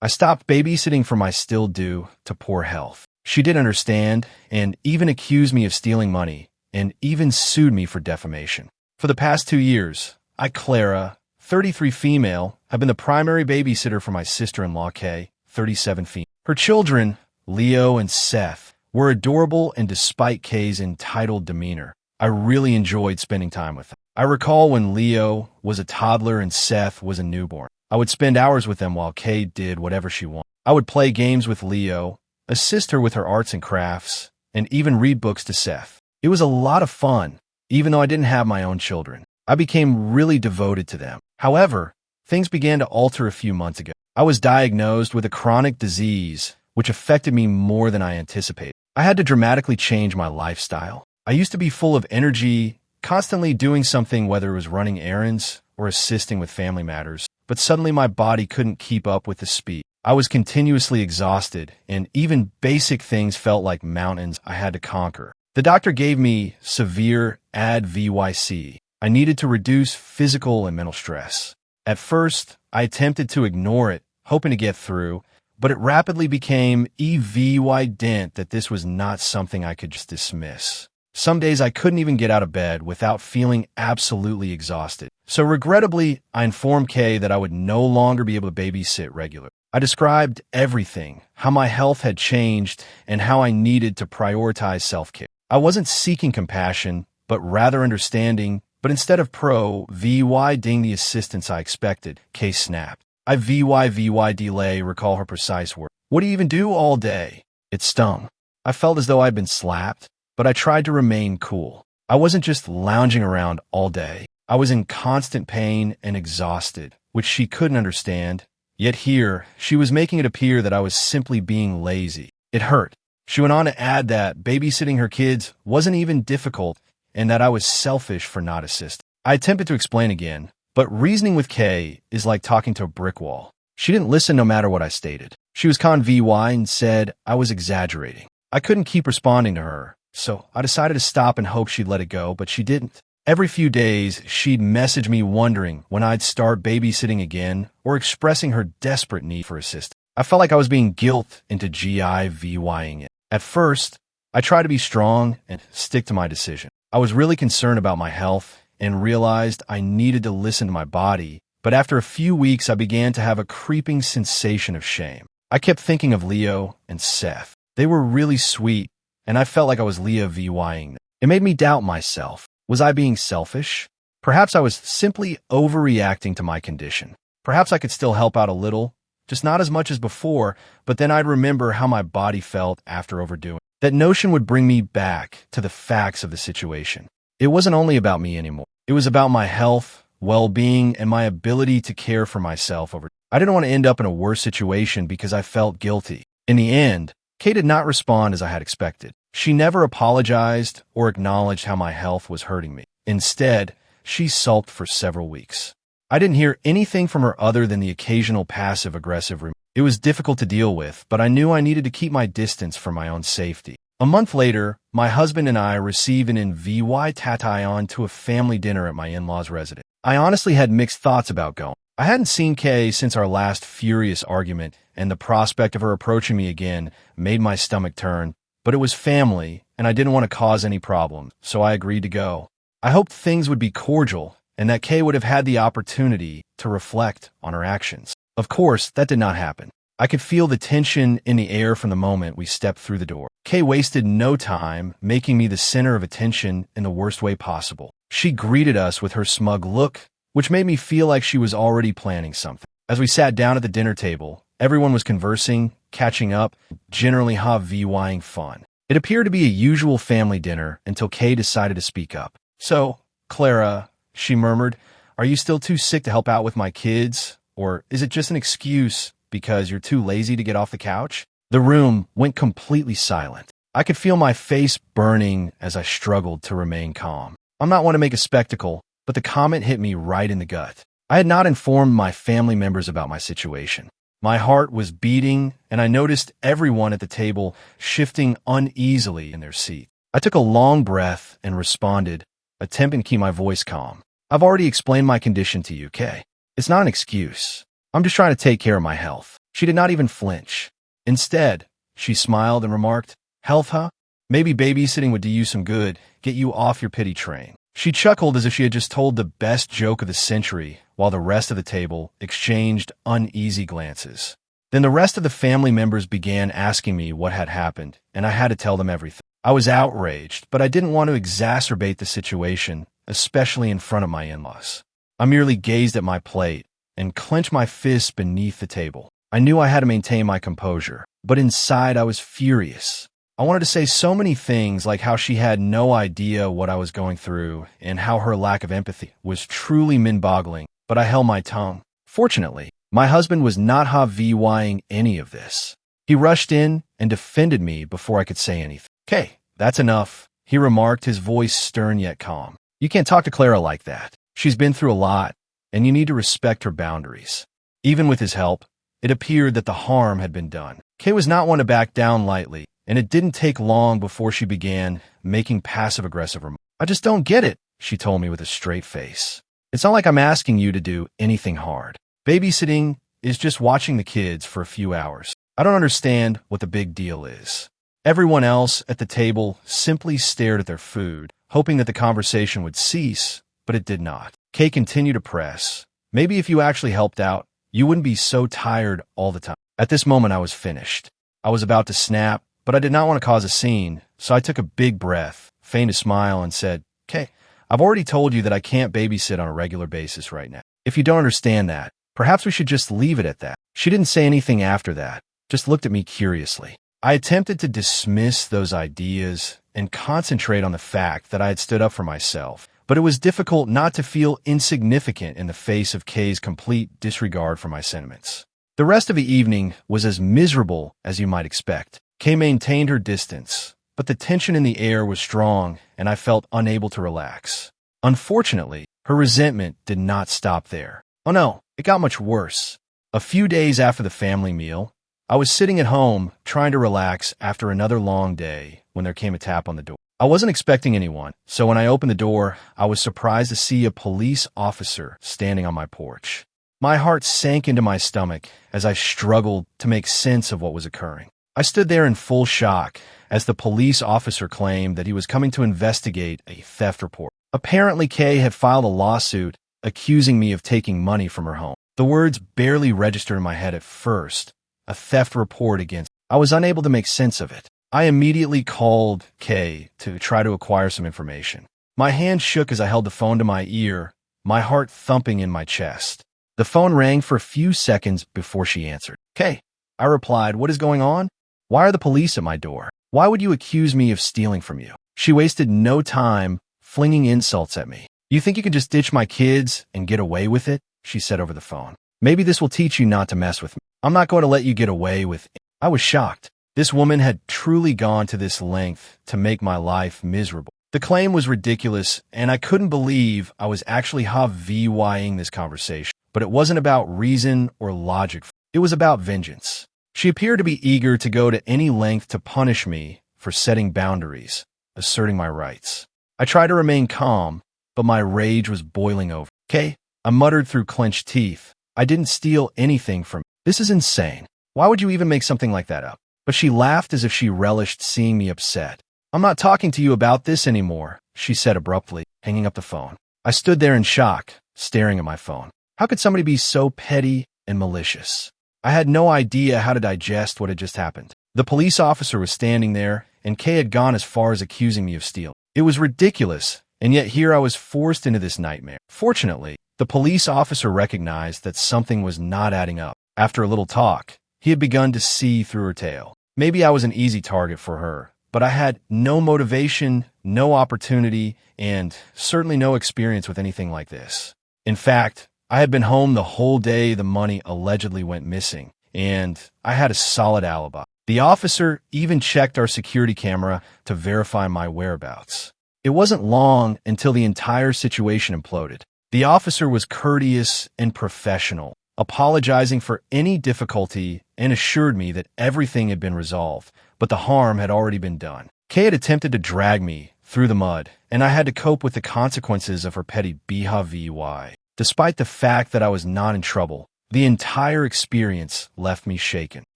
I stopped babysitting for my SIL due to poor health. She didn't understand and even accused me of stealing money and even sued me for defamation. For the past 2 years, I, Clara, 33 female, have been the primary babysitter for my sister-in-law, Kay, 37 female. Her children, Leo and Seth, were adorable, and despite Kay's entitled demeanor, I really enjoyed spending time with them. I recall when Leo was a toddler and Seth was a newborn. I would spend hours with them while Kay did whatever she wanted. I would play games with Leo, assist her with her arts and crafts, and even read books to Seth. It was a lot of fun, even though I didn't have my own children. I became really devoted to them. However, things began to alter a few months ago. I was diagnosed with a chronic disease, which affected me more than I anticipated. I had to dramatically change my lifestyle. I used to be full of energy, constantly doing something, whether it was running errands or assisting with family matters, but suddenly my body couldn't keep up with the speed. I was continuously exhausted, and even basic things felt like mountains I had to conquer. The doctor gave me severe ADVYC. I needed to reduce physical and mental stress. At first, I attempted to ignore it, hoping to get through, but it rapidly became evident that this was not something I could just dismiss. Some days I couldn't even get out of bed without feeling absolutely exhausted. So regrettably, I informed Kay that I would no longer be able to babysit regularly. I described everything, how my health had changed, and how I needed to prioritize self-care. I wasn't seeking compassion, but rather understanding, but instead of providing the assistance I expected, Kay snapped. I delay, recall her precise words. What do you even do all day? It stung. I felt as though I'd been slapped, but I tried to remain cool. I wasn't just lounging around all day. I was in constant pain and exhausted, which she couldn't understand. Yet here, she was making it appear that I was simply being lazy. It hurt. She went on to add that babysitting her kids wasn't even difficult and that I was selfish for not assisting. I attempted to explain again, but reasoning with Kay is like talking to a brick wall. She didn't listen no matter what I stated. She was and said I was exaggerating. I couldn't keep responding to her, so I decided to stop and hope she'd let it go, but she didn't. Every few days, she'd message me wondering when I'd start babysitting again or expressing her desperate need for assistance. I felt like I was being guilted into giving it. At first, I tried to be strong and stick to my decision. I was really concerned about my health and realized I needed to listen to my body, but after a few weeks, I began to have a creeping sensation of shame. I kept thinking of Leo and Seth. They were really sweet, and I felt like I was Leah-vying them. It made me doubt myself. Was I being selfish? Perhaps I was simply overreacting to my condition. Perhaps I could still help out a little, just not as much as before, but then I'd remember how my body felt after overdoing. That notion would bring me back to the facts of the situation. It wasn't only about me anymore. It was about my health, well-being, and my ability to care for myself over. I didn't want to end up in a worse situation because I felt guilty. In the end, Kay did not respond as I had expected. She never apologized or acknowledged how my health was hurting me. Instead, she sulked for several weeks. I didn't hear anything from her other than the occasional passive-aggressive remark. It was difficult to deal with, but I knew I needed to keep my distance for my own safety. A month later, my husband and I received an invitation to a family dinner at my in-laws' residence. I honestly had mixed thoughts about going. I hadn't seen Kay since our last furious argument, and the prospect of her approaching me again made my stomach turn. But it was family, and I didn't want to cause any problems, so I agreed to go. I hoped things would be cordial, and that Kay would have had the opportunity to reflect on her actions. Of course, that did not happen. I could feel the tension in the air from the moment we stepped through the door. Kay wasted no time, making me the center of attention in the worst way possible. She greeted us with her smug look, which made me feel like she was already planning something. As we sat down at the dinner table, everyone was conversing, catching up, generally having fun. It appeared to be a usual family dinner until Kay decided to speak up. So, Clara, she murmured, are you still too sick to help out with my kids? Or is it just an excuse because you're too lazy to get off the couch? The room went completely silent. I could feel my face burning as I struggled to remain calm. I'm not one to make a spectacle, but the comment hit me right in the gut. I had not informed my family members about my situation. My heart was beating, and I noticed everyone at the table shifting uneasily in their seat. I took a long breath and responded, attempting to keep my voice calm. I've already explained my condition to you, Kay. It's not an excuse. I'm just trying to take care of my health. She did not even flinch. Instead, she smiled and remarked, "Health, huh? Maybe babysitting would do you some good, get you off your pity train." She chuckled as if she had just told the best joke of the century, while the rest of the table exchanged uneasy glances. Then the rest of the family members began asking me what had happened, and I had to tell them everything. I was outraged, but I didn't want to exacerbate the situation, especially in front of my in-laws. I merely gazed at my plate and clenched my fists beneath the table. I knew I had to maintain my composure, but inside I was furious. I wanted to say so many things, like how she had no idea what I was going through and how her lack of empathy was truly mind-boggling, but I held my tongue. Fortunately, my husband was not HVYing any of this. He rushed in and defended me before I could say anything. "Okay, that's enough," he remarked, his voice stern yet calm. "You can't talk to Clara like that. She's been through a lot, and you need to respect her boundaries." Even with his help, it appeared that the harm had been done. Kay was not one to back down lightly, and it didn't take long before she began making passive-aggressive remarks. "I just don't get it," she told me with a straight face. "It's not like I'm asking you to do anything hard. Babysitting is just watching the kids for a few hours. I don't understand what the big deal is." Everyone else at the table simply stared at their food, hoping that the conversation would cease, but it did not. Kay continued to press. "Maybe if you actually helped out, you wouldn't be so tired all the time." At this moment, I was finished. I was about to snap, but I did not want to cause a scene, so I took a big breath, feigned a smile, and said, "Kay, I've already told you that I can't babysit on a regular basis right now. If you don't understand that, perhaps we should just leave it at that." She didn't say anything after that, just looked at me curiously. I attempted to dismiss those ideas and concentrate on the fact that I had stood up for myself, but it was difficult not to feel insignificant in the face of Kay's complete disregard for my sentiments. The rest of the evening was as miserable as you might expect. Kay maintained her distance, but the tension in the air was strong, and I felt unable to relax. Unfortunately, her resentment did not stop there. Oh no, it got much worse. A few days after the family meal, I was sitting at home trying to relax after another long day when there came a tap on the door. I wasn't expecting anyone, so when I opened the door, I was surprised to see a police officer standing on my porch. My heart sank into my stomach as I struggled to make sense of what was occurring. I stood there in full shock as the police officer claimed that he was coming to investigate a theft report. Apparently, Kay had filed a lawsuit accusing me of taking money from her home. The words barely registered in my head at first. A theft report against. I was unable to make sense of it. I immediately called Kay to try to acquire some information. My hand shook as I held the phone to my ear, my heart thumping in my chest. The phone rang for a few seconds before she answered. "Kay," I replied, "what is going on? Why are the police at my door? Why would you accuse me of stealing from you?" She wasted no time flinging insults at me. "You think you can just ditch my kids and get away with it?" she said over the phone. "Maybe this will teach you not to mess with me. I'm not going to let you get away with it." I was shocked. This woman had truly gone to this length to make my life miserable. The claim was ridiculous, and I couldn't believe I was actually HVYing this conversation. But it wasn't about reason or logic. It was about vengeance. She appeared to be eager to go to any length to punish me for setting boundaries, asserting my rights. I tried to remain calm, but my rage was boiling over. "Kay," I muttered through clenched teeth, "I didn't steal anything from you. This is insane. Why would you even make something like that up?" But she laughed as if she relished seeing me upset. "I'm not talking to you about this anymore," she said abruptly, hanging up the phone. I stood there in shock, staring at my phone. How could somebody be so petty and malicious? I had no idea how to digest what had just happened. The police officer was standing there, and Kay had gone as far as accusing me of stealing. It was ridiculous, and yet here I was forced into this nightmare. Fortunately, the police officer recognized that something was not adding up. After a little talk, he had begun to see through her tale. Maybe I was an easy target for her, but I had no motivation, no opportunity, and certainly no experience with anything like this. In fact, I had been home the whole day the money allegedly went missing, and I had a solid alibi. The officer even checked our security camera to verify my whereabouts. It wasn't long until the entire situation imploded. The officer was courteous and professional, apologizing for any difficulty and assured me that everything had been resolved, but the harm had already been done. Kay had attempted to drag me through the mud, and I had to cope with the consequences of her petty BHVY. Despite the fact that I was not in trouble, The entire experience left me shaken.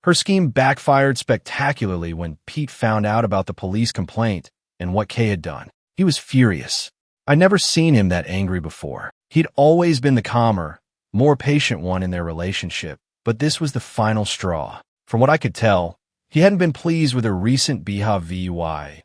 Her scheme backfired spectacularly when Pete found out about the police complaint and what Kay had done. He was furious. I'd never seen him that angry before. He'd always been the calmer, more patient one in their relationship, but this was the final straw. From what I could tell, he hadn't been pleased with her recent Beehive VUI,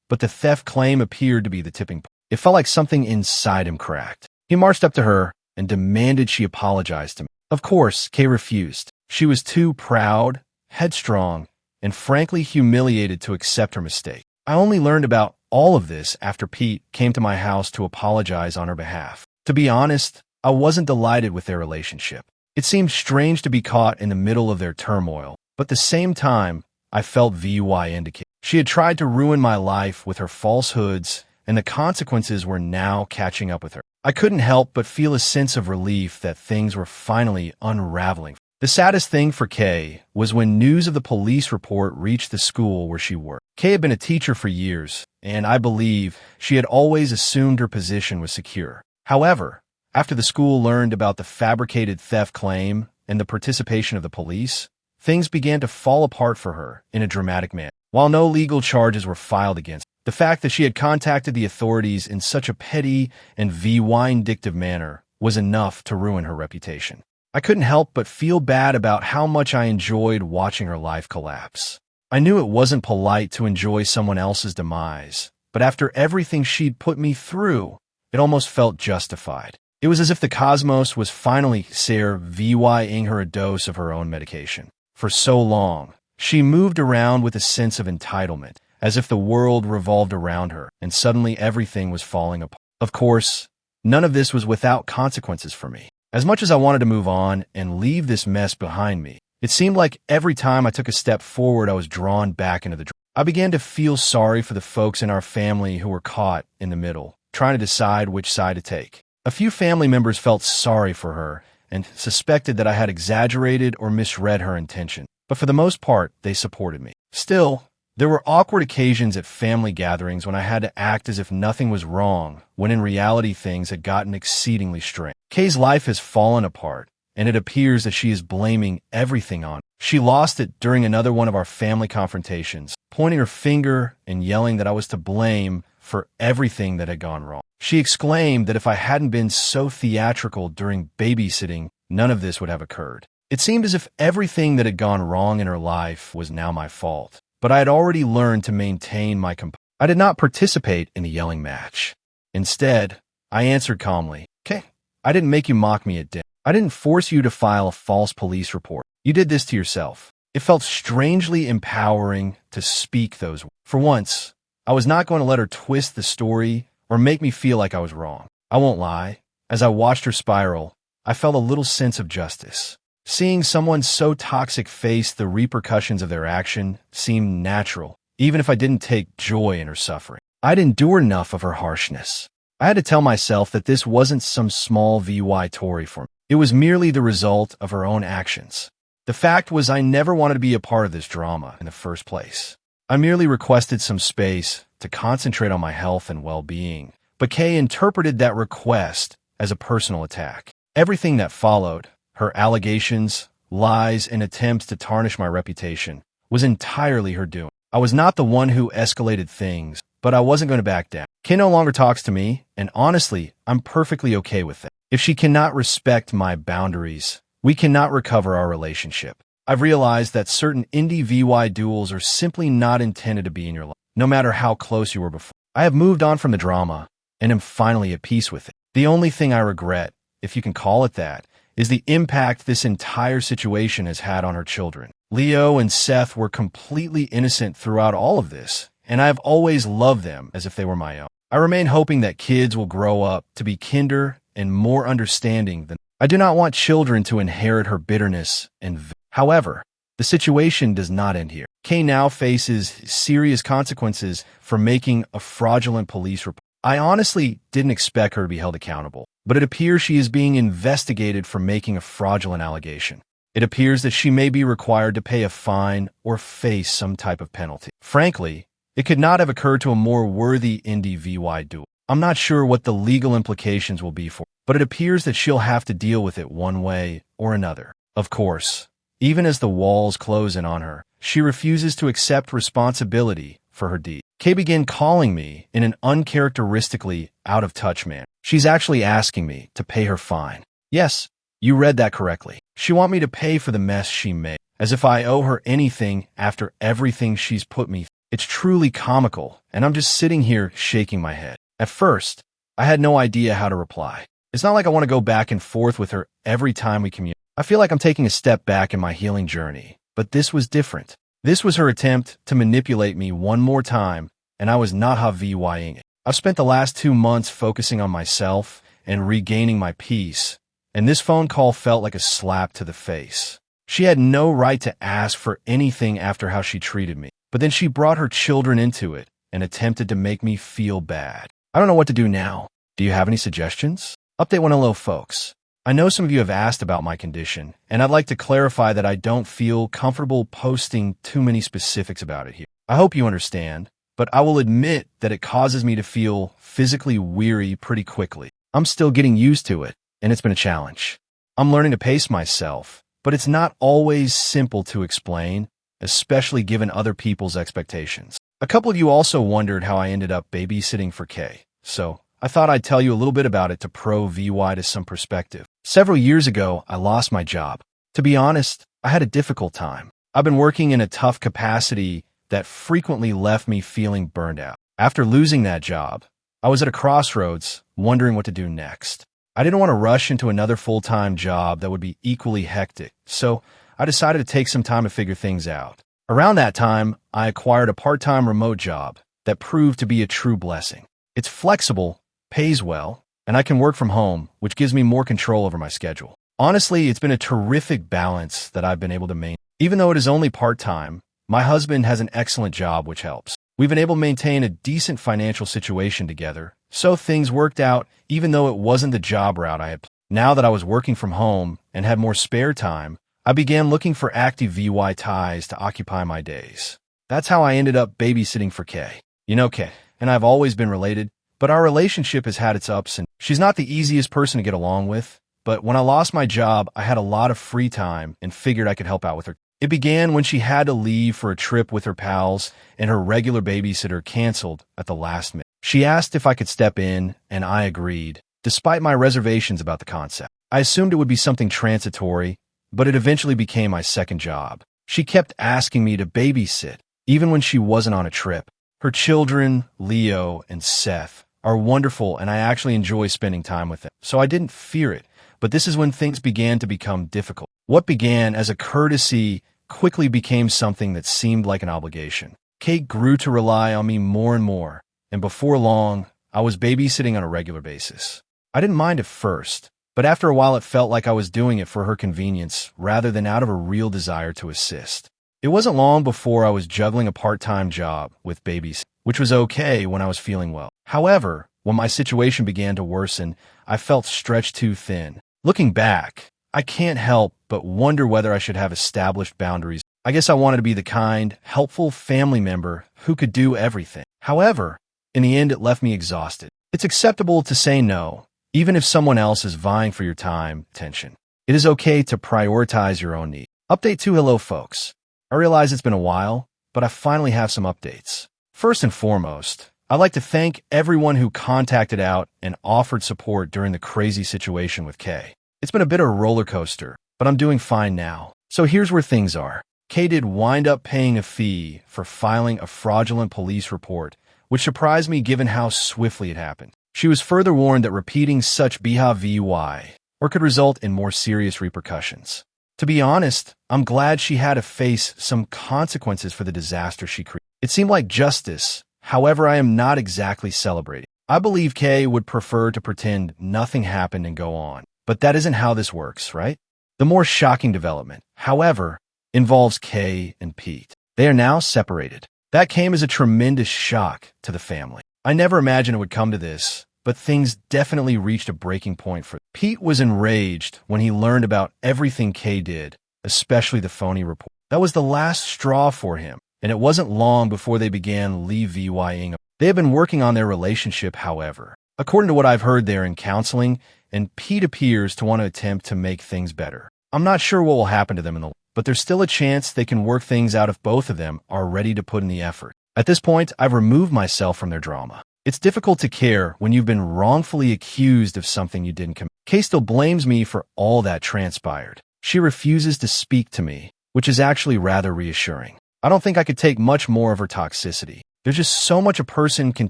but the theft claim appeared to be the tipping point. It felt like something inside him cracked. He marched up to her and demanded she apologize to me. Of course, Kay refused. She was too proud, headstrong, and frankly humiliated to accept her mistake. I only learned about all of this after Pete came to my house to apologize on her behalf. To be honest, I wasn't delighted with their relationship. It seemed strange to be caught in the middle of their turmoil, but at the same time, I felt VUI indicate. She had tried to ruin my life with her falsehoods, and the consequences were now catching up with her. I couldn't help but feel a sense of relief that things were finally unraveling. The saddest thing for Kay was when news of the police report reached the school where she worked. Kay had been a teacher for years, and I believe she had always assumed her position was secure. However, after the school learned about the fabricated theft claim and the participation of the police, things began to fall apart for her in a dramatic manner. While no legal charges were filed against her, the fact that she had contacted the authorities in such a petty and vindictive manner was enough to ruin her reputation. I couldn't help but feel bad about how much I enjoyed watching her life collapse. I knew it wasn't polite to enjoy someone else's demise, but after everything she'd put me through, it almost felt justified. It was as if the cosmos was finally VYing her a dose of her own medication. For so long, she moved around with a sense of entitlement, as if the world revolved around her, and suddenly everything was falling apart. Of course, none of this was without consequences for me. As much as I wanted to move on and leave this mess behind me, it seemed like every time I took a step forward, I was drawn back into the drain. I began to feel sorry for the folks in our family who were caught in the middle, trying to decide which side to take. A few family members felt sorry for her and suspected that I had exaggerated or misread her intention, but for the most part, they supported me. Still, there were awkward occasions at family gatherings when I had to act as if nothing was wrong, when in reality things had gotten exceedingly strained. Kay's life has fallen apart, and it appears that she is blaming everything on me. She lost it during another one of our family confrontations, pointing her finger and yelling that I was to blame for everything that had gone wrong. She exclaimed that if I hadn't been so theatrical during babysitting, none of this would have occurred. It seemed as if everything that had gone wrong in her life was now my fault. But I had already learned to maintain my composure. I did not participate in the yelling match. Instead, I answered calmly, "Okay, I didn't make you mock me at dinner. I didn't force you to file a false police report. You did this to yourself." It felt strangely empowering to speak those words. For once, I was not going to let her twist the story or make me feel like I was wrong. I won't lie. As I watched her spiral, I felt a little sense of justice. Seeing someone so toxic face the repercussions of their action seemed natural, even if I didn't take joy in her suffering. I'd endured enough of her harshness. I had to tell myself that this wasn't some small VY Tory for me. It was merely the result of her own actions. The fact was I never wanted to be a part of this drama in the first place. I merely requested some space to concentrate on my health and well-being, but Kay interpreted that request as a personal attack. Everything that followed, her allegations, lies, and attempts to tarnish my reputation, was entirely her doing. I was not the one who escalated things, but I wasn't going to back down. Kay no longer talks to me, and honestly, I'm perfectly okay with that. If she cannot respect my boundaries, we cannot recover our relationship. I've realized that certain indie VY duels are simply not intended to be in your life, no matter how close you were before. I have moved on from the drama, and am finally at peace with it. The only thing I regret, if you can call it that, is the impact this entire situation has had on her children. Leo and Seth were completely innocent throughout all of this, and I've always loved them as if they were my own. I remain hoping that kids will grow up to be kinder and more understanding than I do not want children to inherit her bitterness and However, the situation does not end here. Kay now faces serious consequences for making a fraudulent police report. I honestly didn't expect her to be held accountable, but it appears she is being investigated for making a fraudulent allegation. It appears that she may be required to pay a fine or face some type of penalty. Frankly, it could not have occurred to a more worthy indie VY duel. I'm not sure what the legal implications will be for her, but it appears that she'll have to deal with it one way or another. Of course, even as the walls close in on her, she refuses to accept responsibility for her deed. Kay began calling me in an uncharacteristically out-of-touch manner. She's actually asking me to pay her fine. Yes, you read that correctly. She wants me to pay for the mess she made, as if I owe her anything after everything she's put me through. It's truly comical, and I'm just sitting here shaking my head. At first, I had no idea how to reply. It's not like I want to go back and forth with her every time we communicate. I feel like I'm taking a step back in my healing journey, but this was different. This was her attempt to manipulate me one more time, and I was not havying it. I've spent the last 2 months focusing on myself and regaining my peace, and this phone call felt like a slap to the face. She had no right to ask for anything after how she treated me, but then she brought her children into it and attempted to make me feel bad. I don't know what to do now. Do you have any suggestions? Update 1 folks. I know some of you have asked about my condition, and I'd like to clarify that I don't feel comfortable posting too many specifics about it here. I hope you understand, but I will admit that it causes me to feel physically weary pretty quickly. I'm still getting used to it, and it's been a challenge. I'm learning to pace myself, but it's not always simple to explain, especially given other people's expectations. A couple of you also wondered how I ended up babysitting for Kay, so I thought I'd tell you a little bit about it to provide some perspective. Several years ago, I lost my job. To be honest, I had a difficult time. I've been working in a tough capacity that frequently left me feeling burned out. After losing that job, I was at a crossroads, wondering what to do next. I didn't want to rush into another full-time job that would be equally hectic, so I decided to take some time to figure things out. Around that time, I acquired a part-time remote job that proved to be a true blessing. It's flexible, pays well, and I can work from home, which gives me more control over my schedule. Honestly, it's been a terrific balance that I've been able to maintain. Even though it is only part-time, my husband has an excellent job, which helps. We've been able to maintain a decent financial situation together, so things worked out even though it wasn't the job route I had planned. Now that I was working from home and had more spare time, I began looking for active VY ties to occupy my days. That's how I ended up babysitting for Kay. You know Kay, and I've always been related, but our relationship has had its ups and downs. She's not the easiest person to get along with, but when I lost my job, I had a lot of free time and figured I could help out with her. It began when she had to leave for a trip with her pals and her regular babysitter canceled at the last minute. She asked if I could step in, and I agreed, despite my reservations about the concept. I assumed it would be something transitory, but it eventually became my second job. She kept asking me to babysit, even when she wasn't on a trip. Her children, Leo and Seth, are wonderful, and I actually enjoy spending time with them, so I didn't fear it. But this is when things began to become difficult. What began as a courtesy quickly became something that seemed like an obligation. Kate grew to rely on me more and more, and before long, I was babysitting on a regular basis. I didn't mind at first, but after a while it felt like I was doing it for her convenience rather than out of a real desire to assist. It wasn't long before I was juggling a part-time job with babysitting, which was okay when I was feeling well. However, when my situation began to worsen, I felt stretched too thin. Looking back, I can't help but wonder whether I should have established boundaries. I guess I wanted to be the kind, helpful family member who could do everything. However, in the end, it left me exhausted. It's acceptable to say no, even if someone else is vying for your time, attention. It is okay to prioritize your own needs. Update 2. Hello, folks. I realize it's been a while, but I finally have some updates. First and foremost, I'd like to thank everyone who contacted out and offered support during the crazy situation with Kay. It's been a bit of a roller coaster, but I'm doing fine now. So here's where things are. Kay did wind up paying a fee for filing a fraudulent police report, which surprised me given how swiftly it happened. She was further warned that repeating such behavior could result in more serious repercussions. To be honest, I'm glad she had to face some consequences for the disaster she created. It seemed like justice. However, I am not exactly celebrating. I believe Kay would prefer to pretend nothing happened and go on. But that isn't how this works, right? The more shocking development, however, involves Kay and Pete. They are now separated. That came as a tremendous shock to the family. I never imagined it would come to this, but things definitely reached a breaking point for them. Pete was enraged when he learned about everything Kay did, especially the phony report. That was the last straw for him, and it wasn't long before they began levying. They had been working on their relationship, however, According to what I've heard, they're in counseling, and Pete appears to want to attempt to make things better. I'm not sure what will happen to them but there's still a chance they can work things out if both of them are ready to put in the effort. At this point, I've removed myself from their drama. It's difficult to care when you've been wrongfully accused of something you didn't commit. Kay still blames me for all that transpired. She refuses to speak to me, which is actually rather reassuring. I don't think I could take much more of her toxicity. There's just so much a person can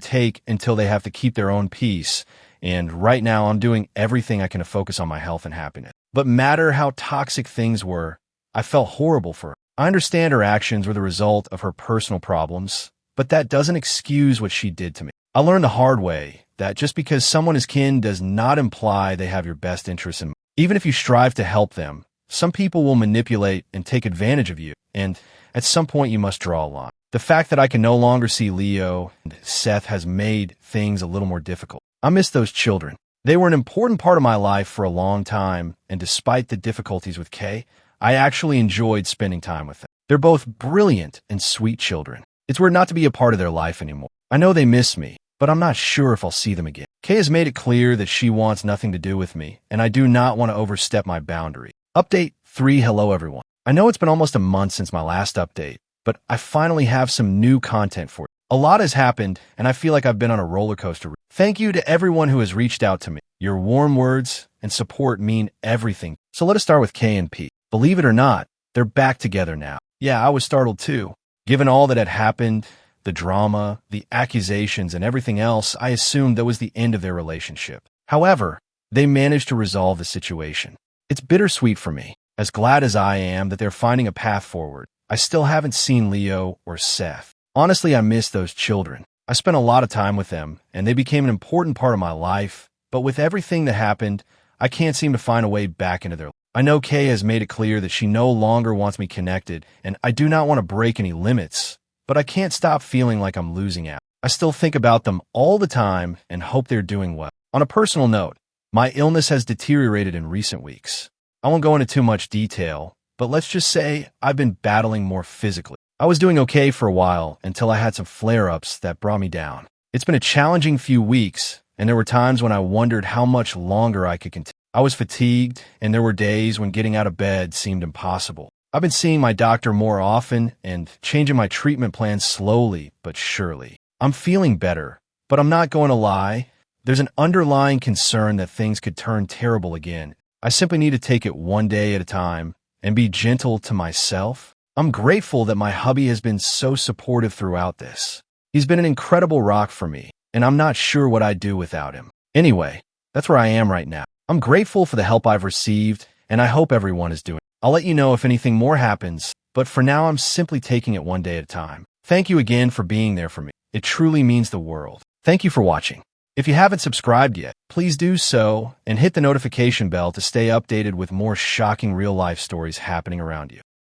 take until they have to keep their own peace, and right now I'm doing everything I can to focus on my health and happiness. But matter how toxic things were, I felt horrible for her. I understand her actions were the result of her personal problems, but that doesn't excuse what she did to me. I learned the hard way that just because someone is kin does not imply they have your best interests in mind. Even if you strive to help them, some people will manipulate and take advantage of you, and at some point you must draw a line. The fact that I can no longer see Leo and Seth has made things a little more difficult. I miss those children. They were an important part of my life for a long time, and despite the difficulties with Kay, I actually enjoyed spending time with them. They're both brilliant and sweet children. It's weird not to be a part of their life anymore. I know they miss me, but I'm not sure if I'll see them again. Kay has made it clear that she wants nothing to do with me, and I do not want to overstep my boundary. Update 3. Hello, everyone. I know it's been almost a month since my last update, but I finally have some new content for you. A lot has happened, and I feel like I've been on a roller coaster. Thank you to everyone who has reached out to me. Your warm words and support mean everything. So let us start with Kay and Pete. Believe it or not, they're back together now. Yeah, I was startled too. Given all that had happened, the drama, the accusations, and everything else, I assumed that was the end of their relationship. However, they managed to resolve the situation. It's bittersweet for me. As glad as I am that they're finding a path forward, I still haven't seen Leo or Seth. Honestly, I miss those children. I spent a lot of time with them, and they became an important part of my life, but with everything that happened, I can't seem to find a way back into their life. I know Kay has made it clear that she no longer wants me connected, and I do not want to break any limits, but I can't stop feeling like I'm losing out. I still think about them all the time and hope they're doing well. On a personal note, my illness has deteriorated in recent weeks. I won't go into too much detail, but let's just say I've been battling more physically. I was doing okay for a while until I had some flare-ups that brought me down. It's been a challenging few weeks, and there were times when I wondered how much longer I could continue. I was fatigued, and there were days when getting out of bed seemed impossible. I've been seeing my doctor more often and changing my treatment plan slowly but surely. I'm feeling better, but I'm not going to lie. There's an underlying concern that things could turn terrible again. I simply need to take it one day at a time and be gentle to myself. I'm grateful that my hubby has been so supportive throughout this. He's been an incredible rock for me, and I'm not sure what I'd do without him. Anyway, that's where I am right now. I'm grateful for the help I've received, and I hope everyone is doing. I'll let you know if anything more happens, but for now I'm simply taking it one day at a time. Thank you again for being there for me. It truly means the world. Thank you for watching. If you haven't subscribed yet, please do so and hit the notification bell to stay updated with more shocking real-life stories happening around you.